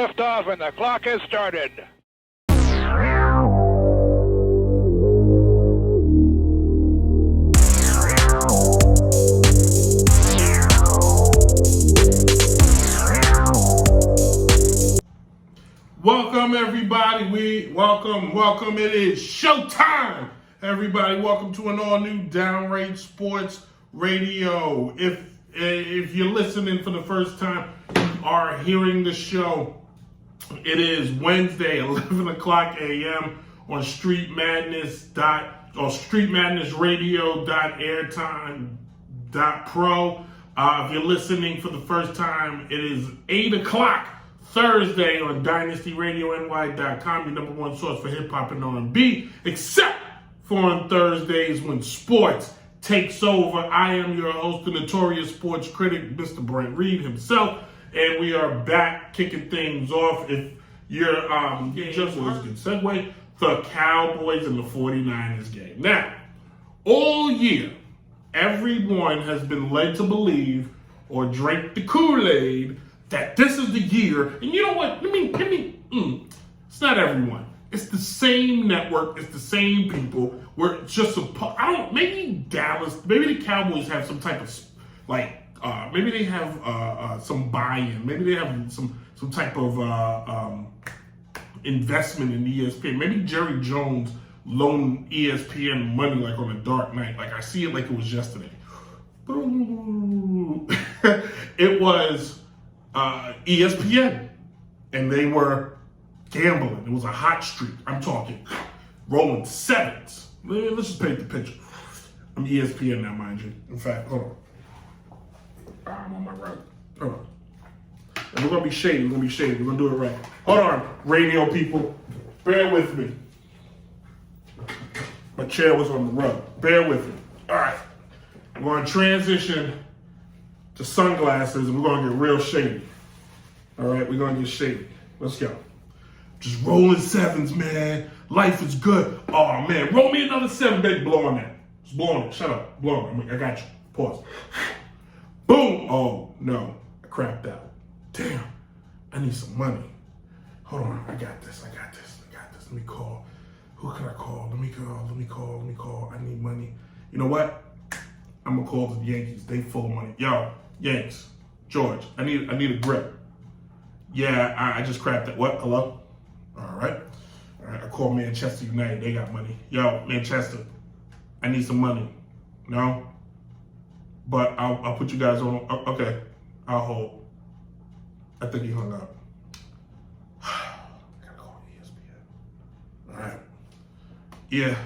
Liftoff and the clock has started. Welcome everybody. Welcome. It is showtime. Everybody, welcome to an all-new Downrange Sports Radio. If you're listening for the first time, you are hearing the show. It is Wednesday, 11 o'clock a.m. on Street Madness StreetMadnessRadio.airtime.pro. If you're listening for the first time, it is 8 o'clock Thursday on DynastyRadioNY.com, your number one source for hip-hop and R&B, except for on Thursdays when sports takes over. I am your host, the notorious sports critic, Mr. Brent Reed himself, and we are back kicking things off. If you're just was a good segue, the Cowboys and the 49ers game. Now, all year, everyone has been led to believe or drink the Kool-Aid that this is the year. And you know what? It's not everyone. It's the same network. It's the same people. We're just maybe Dallas, maybe the Cowboys have some type of maybe they have some buy-in. Maybe they have some type of investment in ESPN. Maybe Jerry Jones loaned ESPN money like on a dark night. Like I see it like it was yesterday. It was ESPN, and they were gambling. It was a hot streak. I'm talking rolling sevens. Let's just paint the picture. I'm ESPN now, mind you. In fact, hold on. I'm on my right. Hold on. And we're gonna be shady. We're gonna do it right. Hold on, radio people. Bear with me. My chair was on the rug. Bear with me. All right. We're gonna transition to sunglasses, and we're gonna get real shady. All right, we're gonna get shady. Let's go. Just rolling sevens, man. Life is good. Oh man, roll me another seven, baby. Blow on that. Just blow on it. Shut up. Blow on it. I got you. Pause. Boom. Oh no, I crapped out. Damn. I need some money. Hold on. I got this. Let me call. Who can I call? Let me call. I need money. You know what? I'm gonna call the Yankees. They full of money. Yo, Yanks, George, I need a grip. Yeah, I just crapped it. What? Hello? All right. I called Manchester United. They got money. Yo, Manchester, I need some money. No? But I'll put you guys on. Okay, I'll hold. I think he hung up. I gotta call ESPN. All right. Yeah.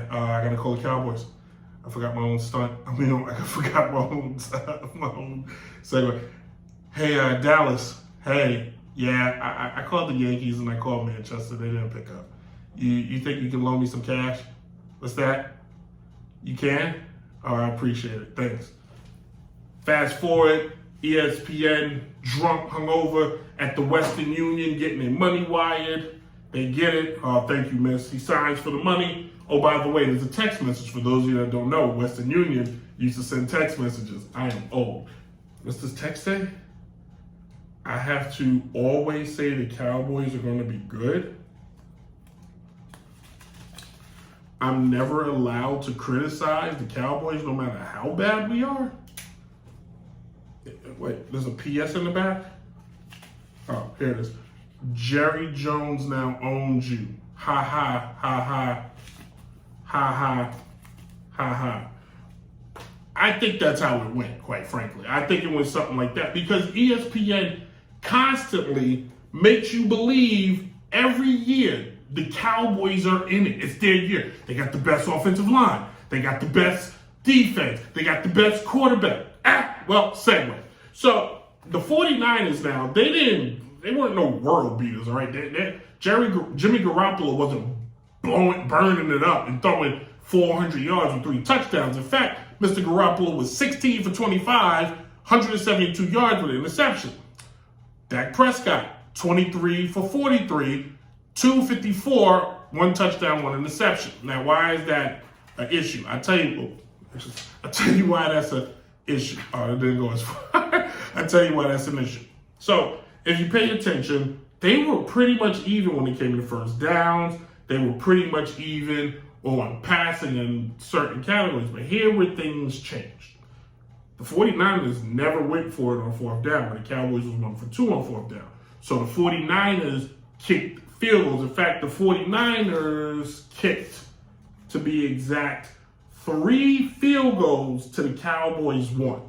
I gotta call the Cowboys. I forgot my own stunt. I forgot my own segue. Hey, Dallas. Hey, yeah, I called the Yankees and I called Manchester. They didn't pick up. You think you can loan me some cash? What's that? You can? Oh, I appreciate it. Thanks. Fast forward, ESPN, drunk, hungover at the Western Union, getting their money wired. They get it. Oh, thank you, miss. He signs for the money. Oh, by the way, there's a text message for those of you that don't know. Western Union used to send text messages. I am old. What's this text say? I have to always say the Cowboys are going to be good. I'm never allowed to criticize the Cowboys no matter how bad we are. Wait, there's a PS in the back? Oh, here it is. Jerry Jones now owns you. Ha ha, ha ha. Ha ha, ha ha. I think that's how it went, quite frankly. I think it was something like that because ESPN constantly makes you believe every year the Cowboys are in it. It's their year. They got the best offensive line. They got the best defense. They got the best quarterback. Segue. So the 49ers now, they weren't no world beaters, all right? Jimmy Garoppolo wasn't burning it up and throwing 400 yards with 3 touchdowns. In fact, Mr. Garoppolo was 16 for 25, 172 yards with an interception. Dak Prescott, 23 for 43, 254, 1 touchdown, 1 interception. Now, why is that an issue? I'll tell you why that's an issue. Oh, it didn't go as far. I'll tell you why that's an issue. So, if you pay attention, they were pretty much even when it came to first downs. They were pretty much even on passing in certain categories. But here where things changed. The 49ers never went for it on fourth down, but the Cowboys was 1 for 2 on fourth down. So the 49ers kicked field goals. In fact, the 49ers kicked, to be exact, 3 field goals to the Cowboys 1.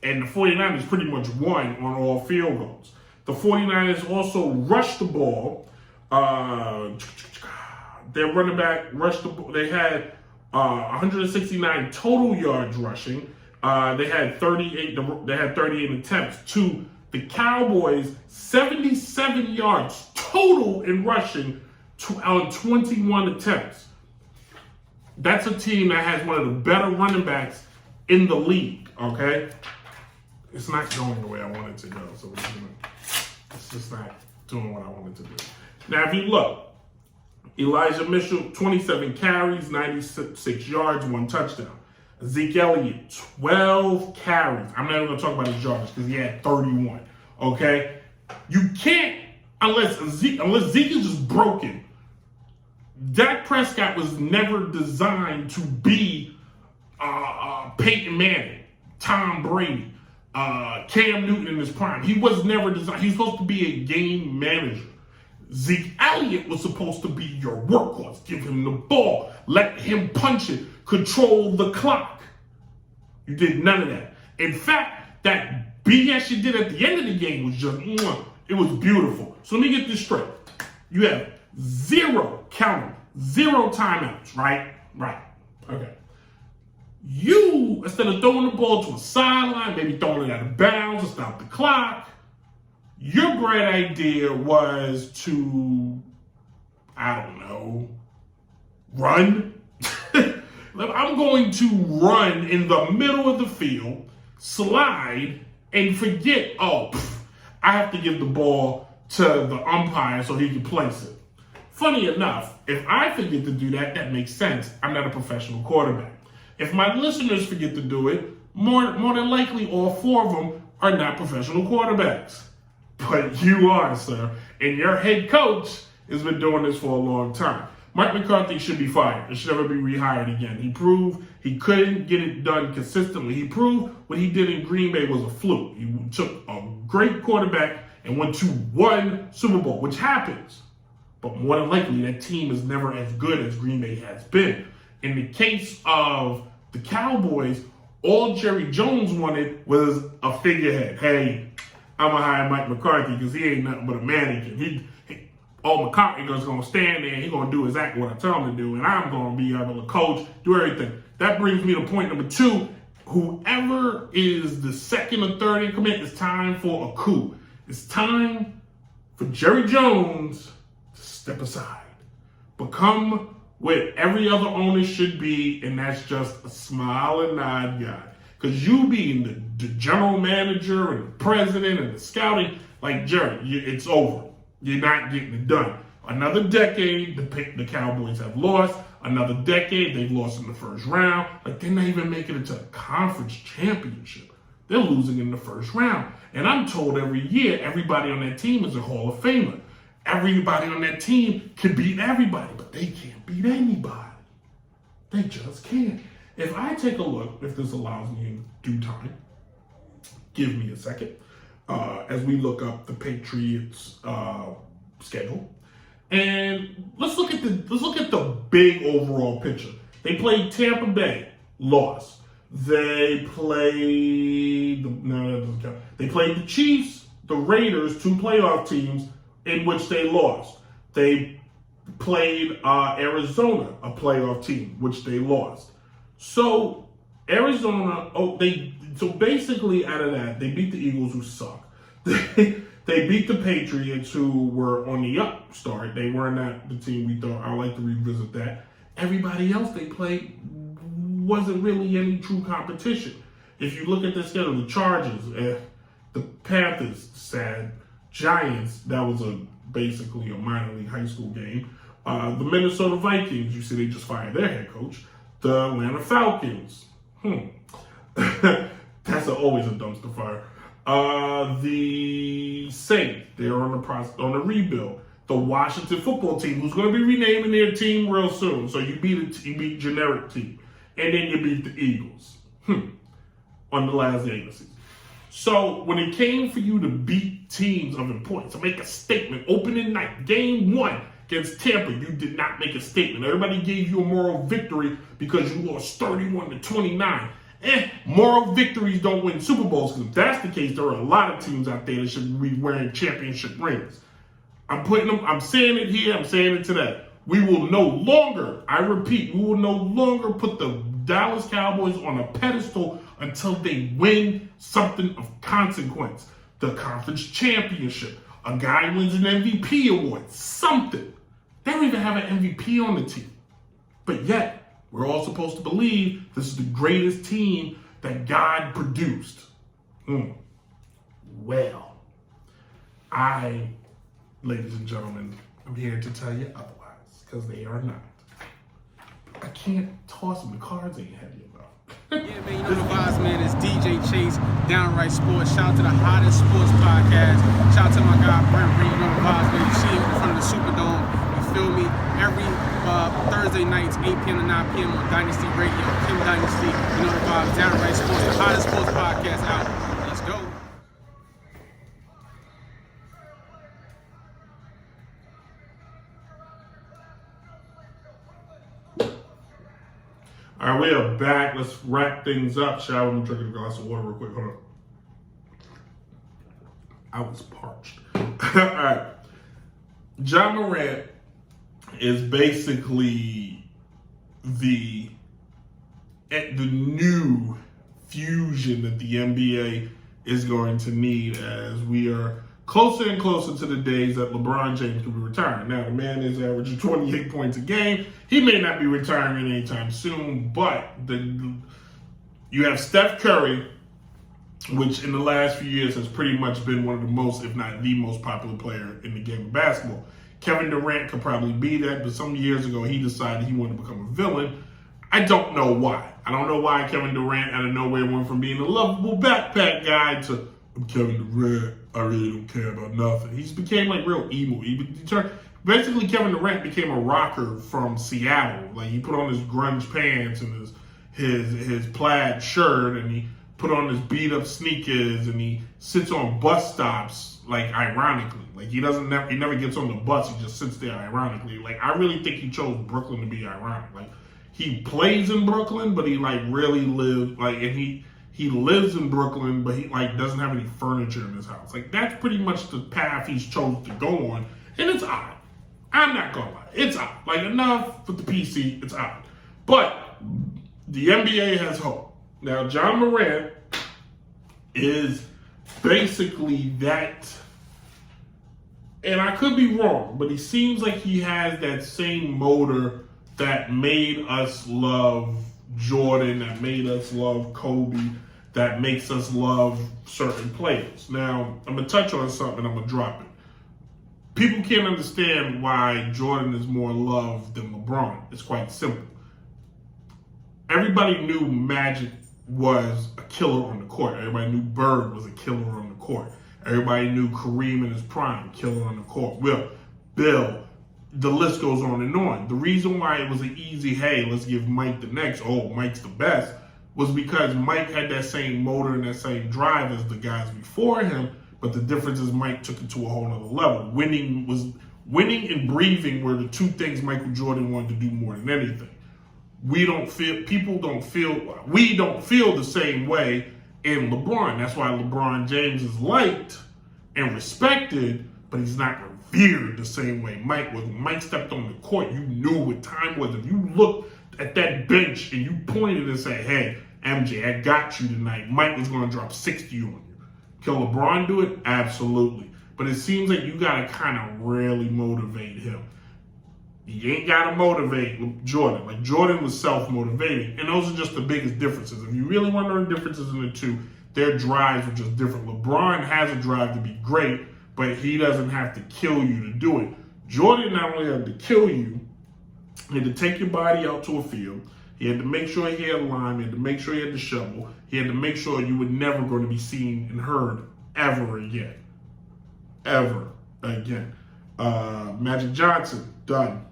And the 49ers pretty much won on all field goals. The 49ers also rushed the ball. Their running back rushed the ball. They had 169 total yards rushing. They had 38. They had 38 attempts to the Cowboys. 77 yards total in rushing on 21 attempts. That's a team that has one of the better running backs in the league. Okay, it's not going the way I want it to go. So it's just not doing what I wanted to do. Now, if you look, Elijah Mitchell, 27 carries, 96 yards, 1 touchdown. Zeke Elliott, 12 carries. I'm not even going to talk about his yards because he had 31. Okay? You can't, unless Zeke is just broken. Dak Prescott was never designed to be Peyton Manning, Tom Brady, Cam Newton in his prime. He was never designed. He's supposed to be a game manager. Zeke Elliott was supposed to be your workhorse. Give him the ball. Let him punch it. Control the clock. You did none of that. In fact, that BS you did at the end of the game was just, it was beautiful. So let me get this straight. You have 0 timeouts, right? Right. Okay. You, instead of throwing the ball to a sideline, maybe throwing it out of bounds to stop the clock, your great idea was to, I don't know, run. I'm going to run in the middle of the field, slide, and forget, I have to give the ball to the umpire so he can place it. Funny enough, if I forget to do that, that makes sense. I'm not a professional quarterback. If my listeners forget to do it, more than likely all 4 of them are not professional quarterbacks. But you are, sir. And your head coach has been doing this for a long time. Mike McCarthy should be fired. It should never be rehired again. He proved he couldn't get it done consistently. He proved what he did in Green Bay was a fluke. He took a great quarterback and went to 1 Super Bowl, which happens. But more than likely, that team is never as good as Green Bay has been. In the case of the Cowboys, all Jerry Jones wanted was a figurehead. Hey, I'm going to hire Mike McCarthy because he ain't nothing but a mannequin. McCarthy's going to stand there and he's going to do exactly what I tell him to do, and I'm going to be able to coach, do everything. That brings me to point number 2. Whoever is the second or third in command, it's time for a coup. It's time for Jerry Jones to step aside. Become what every other owner should be, and that's just a smile and nod guy. Because you being the general manager and the president and the scouting, like Jerry, it's over. You're not getting it done. Another decade, the Cowboys have lost. Another decade, they've lost in the first round. Like, they're not even making it to the conference championship. They're losing in the first round. And I'm told every year, everybody on that team is a Hall of Famer. Everybody on that team can beat everybody, but they can't beat anybody. They just can't. If I take a look, if this allows me in due time, give me a second, as we look up the Patriots schedule, and let's look at the big overall picture. They played Tampa Bay, lost. They played They played the Chiefs, the Raiders, 2 playoff teams in which they lost. They played Arizona, a playoff team, which they lost. So Arizona, so basically out of that, they beat the Eagles, who suck. They beat the Patriots, who were on the upstart. They were not the team we thought. I'd like to revisit that. Everybody else they played wasn't really any true competition. If you look at the schedule, the Chargers, the Panthers, sad. Giants, that was basically a minor league high school game. The Minnesota Vikings, you see they just fired their head coach. The Atlanta Falcons, that's always a dumpster fire. The Saints, they're on the rebuild. The Washington football team, who's going to be renaming their team real soon. So you beat generic team, and then you beat the Eagles on the last day of the season. So when it came for you to beat teams of importance, to make a statement, opening night, game 1 against Tampa, you did not make a statement. Everybody gave you a moral victory because you lost 31-29. Moral victories don't win Super Bowls, because if that's the case, there are a lot of teams out there that should be wearing championship rings. I'm saying it here, I'm saying it today. We will no longer, I repeat, we will no longer put the Dallas Cowboys on a pedestal until they win something of consequence. The conference championship, a guy wins an MVP award, something. They don't even have an MVP on the team. But yet, we're all supposed to believe this is the greatest team that God produced. Well, ladies and gentlemen, I'm here to tell you otherwise, because they are not. I can't toss them. The cards ain't heavy enough. Yeah, man, you know the vibes, man. It's DJ Chase, Downright Sports. Shout out to the hottest sports podcast. Shout out to my guy, Brent Reed. You know the vibes, man. You see him in front of the Superdome. You feel me? Every Thursday nights, 8 p.m. to 9 p.m. on Dynasty Radio, Kim Dynasty. You know the vibes, Downright Sports, the hottest sports podcast out. Let's go. All right, we are back. Let's wrap things up, shall we? I'm drinking a glass of water real quick. Hold on. I was parched. All right. Ja Morant is basically the new fusion that the NBA is going to need as we are closer and closer to the days that LeBron James can be retiring. Now, the man is averaging 28 points a game. He may not be retiring anytime soon, but you have Steph Curry, which in the last few years has pretty much been one of the most, if not the most popular player in the game of basketball. Kevin Durant could probably be that, but some years ago he decided he wanted to become a villain. I don't know why. I don't know why Kevin Durant out of nowhere went from being a lovable backpack guy to, I'm Kevin Durant, I really don't care about nothing. He just became like real emo. Basically, Kevin Durant became a rocker from Seattle. Like, he put on his grunge pants and his plaid shirt, and he put on his beat up sneakers, and he sits on bus stops, like, ironically. Like, he never gets on the bus, he just sits there ironically. Like, I really think he chose Brooklyn to be ironic. Like, he plays in Brooklyn, but he like really lives, like, and he lives in Brooklyn, but he like doesn't have any furniture in his house. Like, that's pretty much the path he's chosen to go on, and it's odd. I'm not gonna lie, it's odd. Like, enough with the PC, it's odd. But the NBA has hope. Now, Ja Morant is basically that, and I could be wrong, but he seems like he has that same motor that made us love Jordan, that made us love Kobe, that makes us love certain players. Now, I'm going to touch on something and I'm going to drop it. People can't understand why Jordan is more loved than LeBron. It's quite simple. Everybody knew Magic was a killer on the court. Everybody knew Bird was a killer on the court. Everybody knew Kareem in his prime, killer on the court. Bill, the list goes on and on. The reason why it was an easy, hey, let's give Mike the next, oh, Mike's the best, was because Mike had that same motor and that same drive as the guys before him, but the difference is Mike took it to a whole nother level. Winning and breathing were the two things Michael Jordan wanted to do more than anything. We don't feel the same way in LeBron. That's why LeBron James is liked and respected, but he's not revered the same way Mike was. When Mike stepped on the court, you knew what time was. If you looked at that bench and you pointed and said, hey, MJ, I got you tonight, Mike was going to drop 60 on you. Can LeBron do it? Absolutely. But it seems like you got to kind of really motivate him. You ain't got to motivate Jordan. Like, Jordan was self-motivating. And those are just the biggest differences. If you really want to learn differences in the two, their drives are just different. LeBron has a drive to be great, but he doesn't have to kill you to do it. Jordan not only had to kill you, he had to take your body out to a field. He had to make sure he had a line. He had to make sure he had the shovel. He had to make sure you were never going to be seen and heard ever again. Ever again. Magic Johnson, done.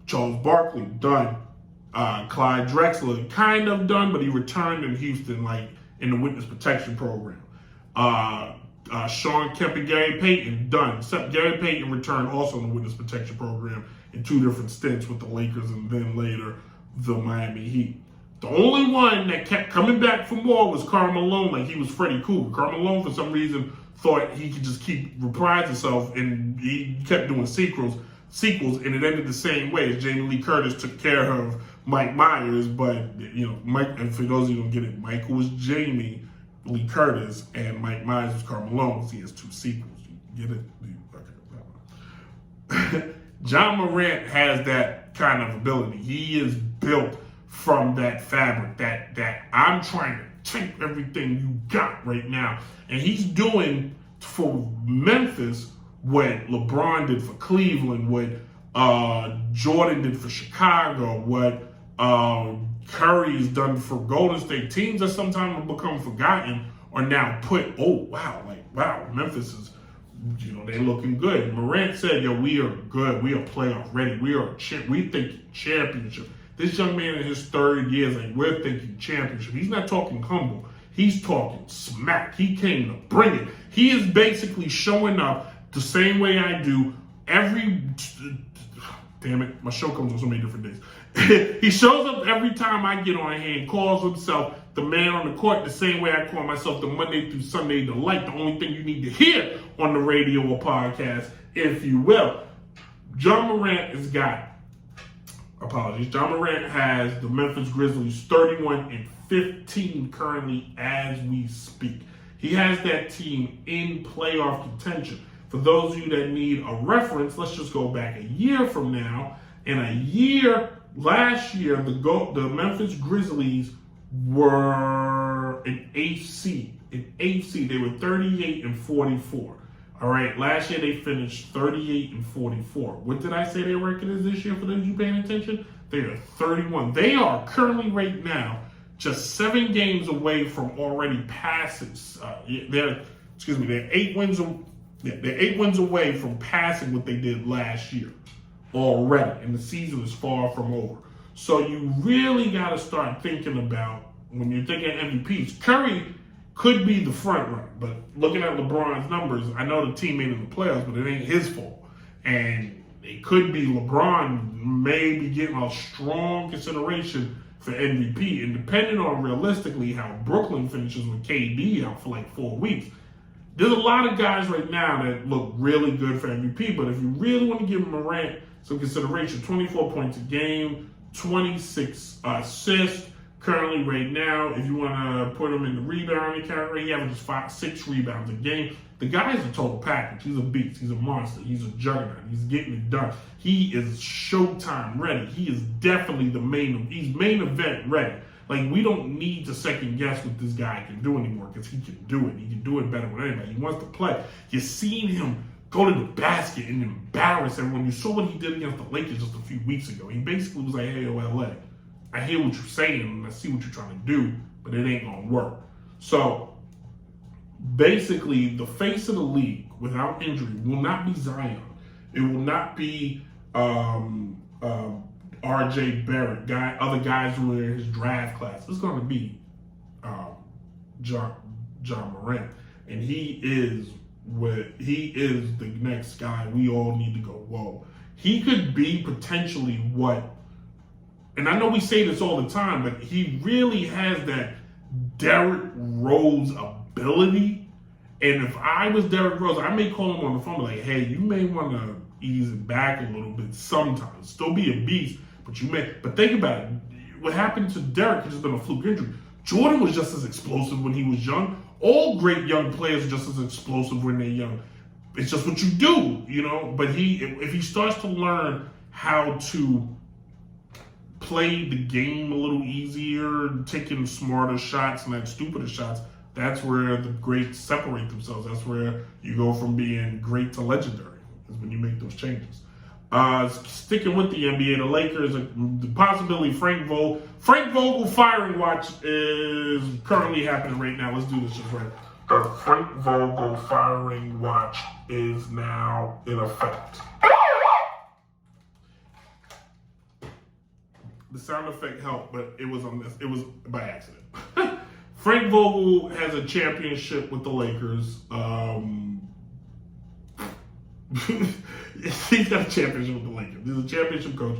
Charles Barkley, done. Clyde Drexler, kind of done, but he returned in Houston, like in the witness protection program. Sean Kemp and Gary Payton, done. Except Gary Payton returned also in the witness protection program in 2 different stints with the Lakers and then later the Miami Heat. The only one that kept coming back for more was Karl Malone, like he was Freddie Cougar. Karl Malone, for some reason, thought he could just keep reprising himself, and he kept doing sequels, and it ended the same way as Jamie Lee Curtis took care of Mike Myers. But, Mike, and for those of you who don't get it, Michael was Jamie Lee Curtis, and Mike Myers was Karl Malone, because he has 2 sequels. You get it? Okay. John Morant has that kind of ability. He is built from that fabric, that I'm trying to take everything you got right now. And he's doing for Memphis what LeBron did for Cleveland, what Jordan did for Chicago, what Curry's done for Golden State. Teams that sometimes have become forgotten are now put, wow, Memphis is, they're looking good. Morant said, we are good. We are playoff ready. We think championship. This young man in his 3rd year is like, we're thinking championship. He's not talking humble. He's talking smack. He came to bring it. He is basically showing up the same way I do every... Damn it, my show comes on so many different days. He shows up every time I get on here and calls himself the man on the court the same way I call myself the Monday through Sunday delight. The only thing you need to hear on the radio or podcast, if you will. John Morant has got... Apologies. John Morant has the Memphis Grizzlies 31-15 currently as we speak. He has that team in playoff contention. For those of you that need a reference, let's just go back a year from now. Last year, the Memphis Grizzlies were an 8th seed. They were 38-44. All right, last year they finished 38-44. What did I say their record is this year for those of you paying attention? They are 31. They are currently right now just 7 games away from already passing. They're 8 wins. They're 8 wins away from passing what they did last year already, and the season is far from over. So you really got to start thinking about, when you're thinking MVPs, Curry could be the front runner, but looking at LeBron's numbers, I know the team made it in the playoffs, but it ain't his fault. And it could be LeBron may be getting a strong consideration for MVP, and depending on realistically how Brooklyn finishes with KD out for like 4 weeks, there's a lot of guys right now that look really good for MVP, but if you really want to give Morant some consideration, 24 points a game, 26 assists, currently right now, if you want to put him in the rebounding category, he averages 6 rebounds a game. The guy is a total package. He's a beast. He's a monster. He's a juggernaut. He's getting it done. He is Showtime ready. He is definitely he's main event ready. Like, we don't need to second guess what this guy can do anymore, because he can do it. He can do it better than anybody. He wants to play. You've seen him go to the basket and embarrass everyone. You saw what he did against the Lakers just a few weeks ago. He basically was like, hey, LA, I hear what you're saying and I see what you're trying to do, but it ain't going to work. So, basically, the face of the league without injury will not be Zion. It will not be R.J. Barrett, other guys who are in his draft class. It's going to be John Morant, and he is the next guy we all need to go, whoa. He could be potentially what, and I know we say this all the time, but he really has that Derrick Rose ability. And if I was Derrick Rose, I may call him on the phone like, hey, you may want to ease it back a little bit sometimes. Still be a beast, but you may. But think about it. What happened to Derrick has just been a fluke injury. Jordan was just as explosive when he was young. All great young players are just as explosive when they're young. It's just what you do, But if he starts to learn how to play the game a little easier, taking smarter shots and not stupider shots, that's where the greats separate themselves. That's where you go from being great to legendary, is when you make those changes. Sticking with the NBA, the Lakers, the possibility Frank Vogel firing watch is currently happening right now. Let's do this just right. the Frank Vogel firing watch is now in effect. The sound effect helped, but it was by accident. Frank Vogel has a championship with the Lakers. He's got a championship with the Lakers. He's a championship coach.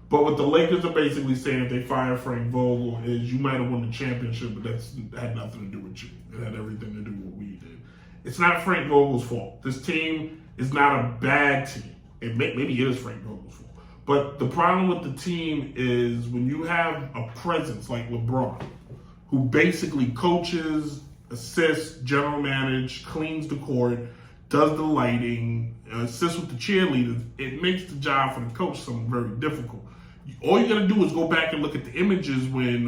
But what the Lakers are basically saying if they fire Frank Vogel is you might have won the championship, but that had nothing to do with you. It had everything to do with what we did. It's not Frank Vogel's fault. This team is not a bad team. Maybe it is Frank Vogel's fault. But the problem with the team is when you have a presence like LeBron, who basically coaches, assists, general manage, cleans the court, does the lighting, assists with the cheerleaders, it makes the job for the coach something very difficult. All you gotta do is go back and look at the images when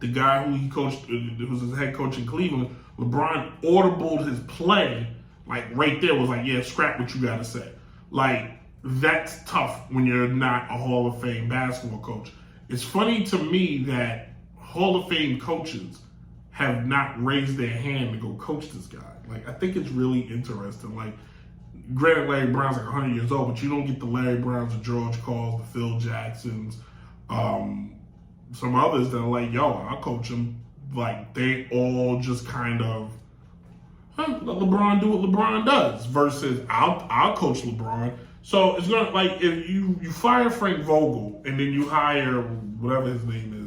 the guy who he coached, who was his head coach in Cleveland, LeBron audibled his play, like right there was like, yeah, scrap what you gotta say. Like, that's tough when you're not a Hall of Fame basketball coach. It's funny to me that Hall of Fame coaches have not raised their hand to go coach this guy. Like, I think it's really interesting. Like, granted, Larry Brown's like 100 years old, but you don't get the Larry Browns, the George Calls, the Phil Jacksons, some others that are like, yo, I'll coach him. Like, they all just kind of, let LeBron do what LeBron does versus I'll coach LeBron. So it's gonna, like, if you fire Frank Vogel and then you hire whatever his name is,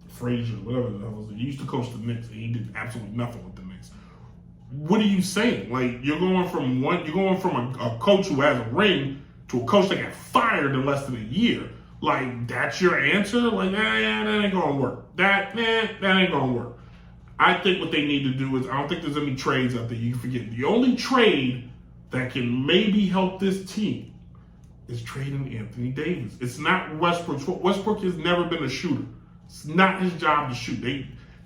Frazier, whatever the hell, he used to coach the Knicks and he did absolutely nothing with the Knicks. What are you saying? Like, you're going from a coach who has a ring to a coach that got fired in less than a year. Like, that's your answer? Like, that ain't gonna work. That ain't gonna work. I think what they need to do is, I don't think there's any trades out there. You can forget. The only trade that can maybe help this team is trading Anthony Davis. It's not Westbrook. Westbrook has never been a shooter. It's not his job to shoot.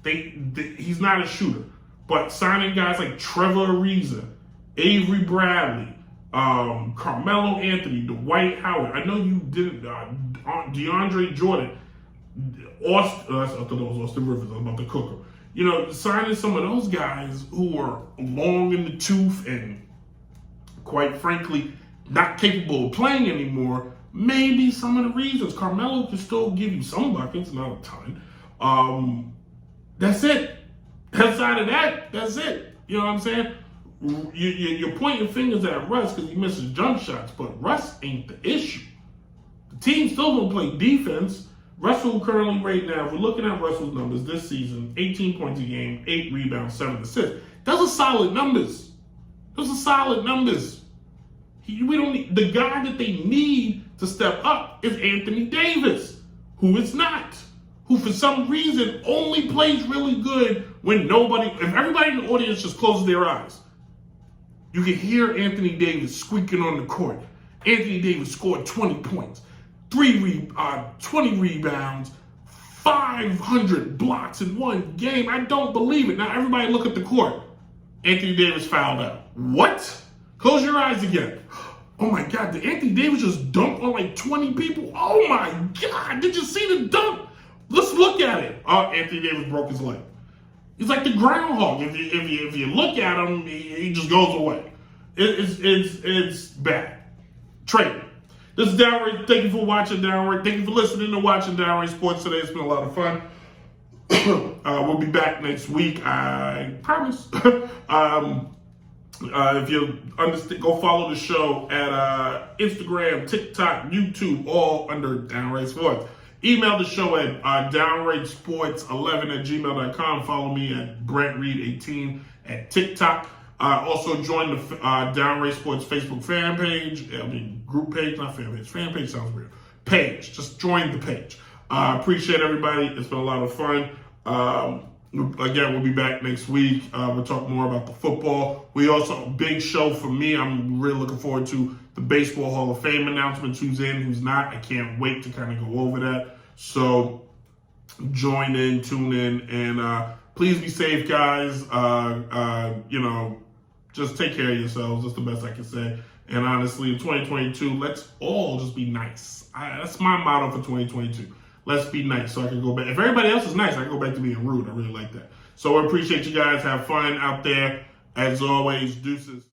He's not a shooter. But signing guys like Trevor Ariza, Avery Bradley, Carmelo Anthony, Dwight Howard. I know you didn't. DeAndre Jordan. I thought that was Austin Rivers. I was about to cook him. You know, signing some of those guys who are long in the tooth and, quite frankly, not capable of playing anymore, maybe some of the reasons. Carmelo can still give you some buckets, not a ton. That's it. Outside of that, that's it. You know what I'm saying? You're pointing fingers at Russ because he misses jump shots, but Russ ain't the issue. The team still gonna play defense. Russell currently right now, if we're looking at Russell's numbers this season, 18 points a game, 8 rebounds, 7 assists. Those are solid numbers. We don't need, the guy that they need to step up is Anthony Davis, who is not. Who for some reason only plays really good when if everybody in the audience just closes their eyes. You can hear Anthony Davis squeaking on the court. Anthony Davis scored 20 points, 20 rebounds, 500 blocks in one game. I don't believe it. Now everybody look at the court. Anthony Davis fouled out. What? Close your eyes again. Oh my God, did Anthony Davis just dunk on like 20 people? Oh my God, did you see the dunk? Let's look at it. Oh, Anthony Davis broke his leg. He's like the groundhog. If you look at him, he just goes away. It's bad. Trade him. This is Downright. Thank you for watching Downright. Thank you for listening to watching Downright Sports today. It's been a lot of fun. We'll be back next week. I promise. If you understand, go follow the show at Instagram, TikTok, YouTube, all under Downright Sports. Email the show at downrightsports11@gmail.com. Follow me at BrentReed18 at TikTok. Also join the Downright Sports Facebook fan page. Group page, not fan page. Fan page sounds weird. Page. Just join the page. Appreciate everybody. It's been a lot of fun. Again, we'll be back next week. We'll talk more about the football. We also, big show for me. I'm really looking forward to the Baseball Hall of Fame announcements. Who's in, who's not. I can't wait to kind of go over that. So join in, tune in, and please be safe, guys. Just take care of yourselves. That's the best I can say. And honestly, in 2022, let's all just be nice. That's my motto for 2022. Let's be nice so I can go back. If everybody else is nice, I can go back to being rude. I really like that. So I appreciate you guys. Have fun out there. As always, deuces.